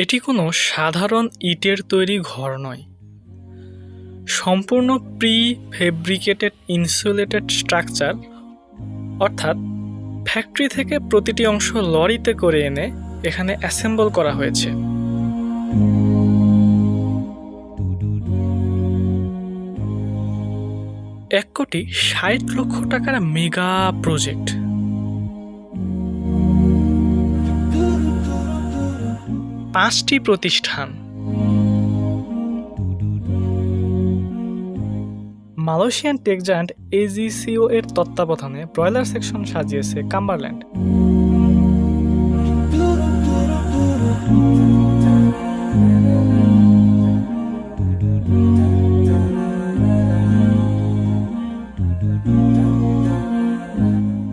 এটি কোনো সাধারণ ইটের তৈরি ঘর নয়, সম্পূর্ণ প্রি-ফেব্রিকেটেড ইনসুলেটেড স্ট্রাকচার, অর্থাৎ ফ্যাক্টরি থেকে প্রতিটি অংশ লরিতে করে এনে এখানে অ্যাসেম্বল করা হয়েছে। $1,60,00,000 মেগা প্রজেক্ট। পাঁচটি প্রতিষ্ঠান, মালয়েশিয়ান টেক জায়ান্ট AGCO এর তত্ত্বাবধানে ব্রয়লার সেকশন সাজিয়েছে কাম্বারল্যান্ড।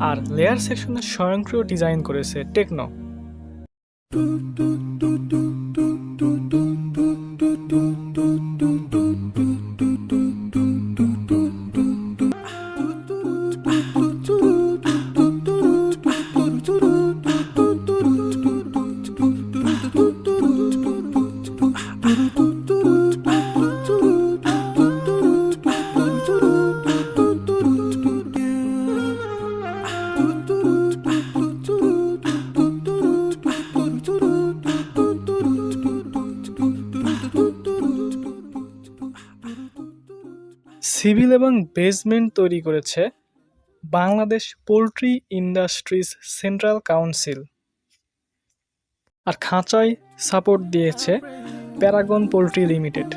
আর লেয়ার সেকশনের স্বয়ংক্রিয় ডিজাইন করেছে টেকনো। সিভিল এবং বেসমেন্ট তৈরি করেছে Bangladesh poultry industries central council, আর খাঁচায় সাপোর্ট দিয়েছে প্যারাগন পোল্ট্রি লিমিটেড।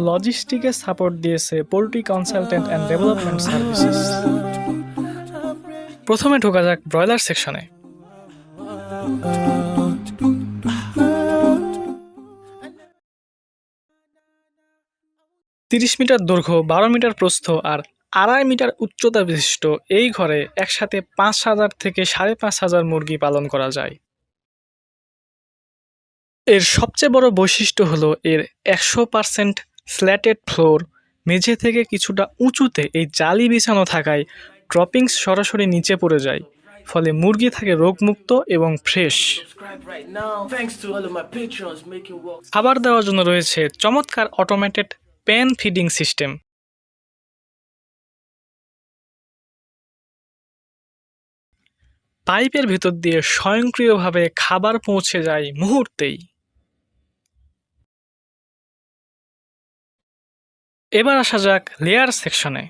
লজিস্টিকে সাপোর্ট দিয়েছে poultry consultant and development services. প্রথমে ঢোকা যাক ব্রয়লার সেকশনে। $30 মিটার দৈর্ঘ্য, 12 মিটার প্রস্থ আর 2.5 মিটার উচ্চতা বিশিষ্ট এই ঘরে একসাথে 5,000 থেকে 5,500 মুরগি পালন করা যায়। এর সবচেয়ে বড় বৈশিষ্ট্য হলো এর 100% স্ল্যাটেড ফ্লোর। মেঝে থেকে কিছুটা উঁচুতে এই জালি বিছানো থাকায় ড্রপিংস সরাসরি নিচে পড়ে যায়, ফলে মুরগি থাকে রোগমুক্ত এবং ফ্রেশ। খাবার দেওয়ার জন্য রয়েছে চমৎকার অটোমেটেড প্যান ফিডিং সিস্টেম। পাইপের ভেতর দিয়ে স্বয়ংক্রিয়ভাবে খাবার পৌঁছে যায় মুহূর্তেই। এবার আসা যাক লেয়ার সেকশনে।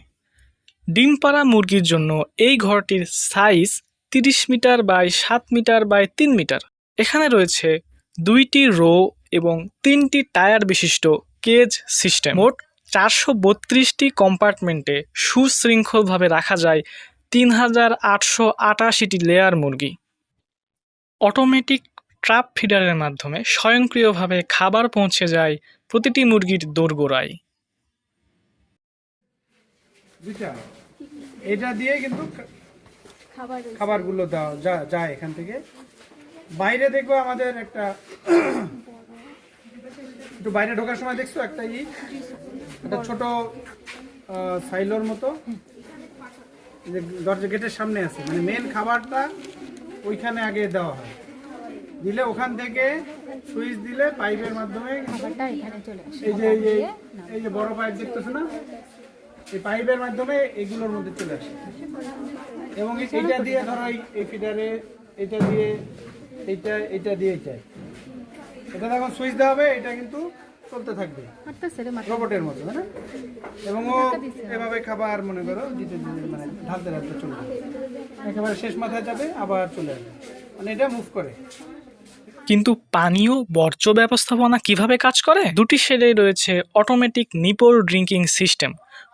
ডিম পাড়া মুরগির জন্য এই ঘরটির size 30 metre by 7 metre by 3 metre. এখানে রয়েছে 2টি রো এবং 3টি টায়ার বিশিষ্ট কেজ সিস্টেম। মোট 432টি কম্পার্টমেন্টে সুশৃঙ্খলভাবে রাখা যায় 3,888টি লেয়ার মুরগি। অটোমেটিক ট্রাপ ফিডারের মাধ্যমে স্বয়ংক্রিয়ভাবে খাবার পৌঁছে যায় প্রতিটি মুরগির দোরগোড়ায়। এটা দিয়ে কিন্তু খাবারগুলো দেওয়া যায় এখান থেকে। বাইরে দেখো আমাদের একটা একটু বাইরে ঢোকার সময় দেখছো একটা একটা ছোট সাইলোর মতো যে দরজা গেটের সামনে আছে, মানে মেন খাবারটা ওইখানে আগে দেওয়া হয়। দিলে ওখান থেকে সুইচ দিলে পাইপের মাধ্যমে এই যে বড় পাইপ দেখতেছো না, এই পাইপের মাধ্যমে এগুলোর মধ্যে চলে আসে। এবং এইটা দিয়ে ধরো এই ফিডারে এটা দিয়ে এটা দিয়ে এটা যখন সুইচ দেওয়া হবে এটা কিন্তু চলতে থাকবে রোবটের মতো, তাই না? এবং ও এভাবে খাবার মনে করো দিতে মানে ঢালতে ঢালতে চলবে, একেবারে শেষ মাথায় যাবে আবার চলে আসবে, মানে এটা মুভ করে। কিন্তু পানীয় বর্জ্য ব্যবস্থাপনা কিভাবে কাজ করে? দুটি শেডেই রয়েছে অটোমেটিক নিপল ড্রিঙ্কিং সিস্টেম।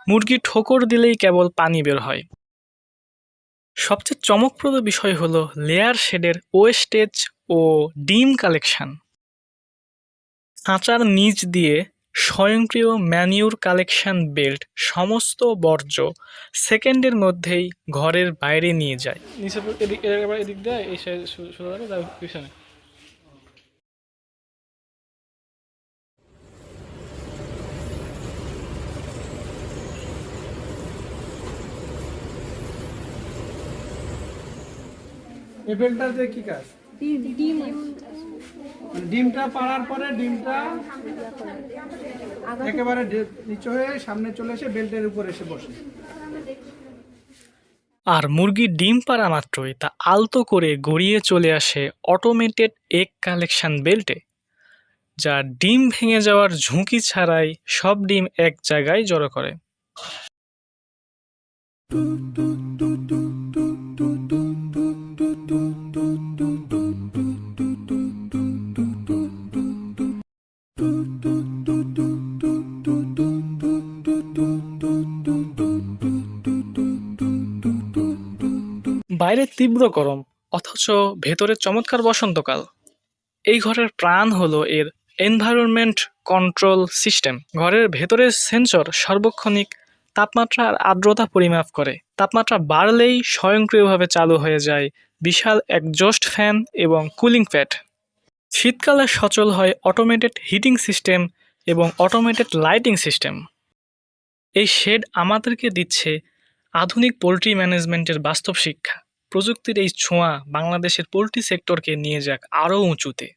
মুরগি ঠোকর দিলেই কেবল পানি বের হয়। সবচেয়ে চমকপ্রদ বিষয় হলো লেয়ার শেডের ওয়েস্টেজ ও ডিম কালেকশন। খাঁচার নিচ দিয়ে স্বয়ংক্রিয় ম্যানিউর কালেকশন বেল্ট সমস্ত বর্জ্য সেকেন্ডের মধ্যেই ঘরের বাইরে নিয়ে যায়। এদিক দিয়ে পিছনে এই বেলটার যে কি কাজ? মানে ডিমটা পাড়ার পরে ডিমটা একেবারে নিচু হয়ে সামনে চলে এসে বেল্টের উপর এসে বসে। আর মুরগি ডিম পাড়া মাত্রই তা আলতো করে গড়িয়ে চলে আসে অটোমেটেড এগ কালেকশন বেল্টে, যা ডিম ভেঙে যাওয়ার ঝুঁকি ছাড়াই সব ডিম এক জায়গায় জড়ো করে। বাইরে তীব্র গরম, অথচ ভেতরে চমৎকার বসন্তকাল। এই ঘরের প্রাণ হলো এর এনভায়রনমেন্ট কন্ট্রোল সিস্টেম। ঘরের ভেতরের সেন্সর সার্বক্ষণিক তাপমাত্রা আর আর্দ্রতা পরিমাপ করে। তাপমাত্রা বাড়লেই স্বয়ংক্রিয়ভাবে চালু হয়ে যায় বিশাল একজস্ট ফ্যান এবং কুলিং প্যাড। শীতকালে সচল হয় অটোমেটেড হিটিং সিস্টেম এবং অটোমেটেড লাইটিং সিস্টেম। এই শেড আমাদেরকে দিচ্ছে আধুনিক পোল্ট্রি ম্যানেজমেন্টের বাস্তব শিক্ষা। প্রযুক্তির এই ছোঁয়া বাংলাদেশের পোল্ট্রি সেক্টরকে নিয়ে যাক আরও উঁচুতে।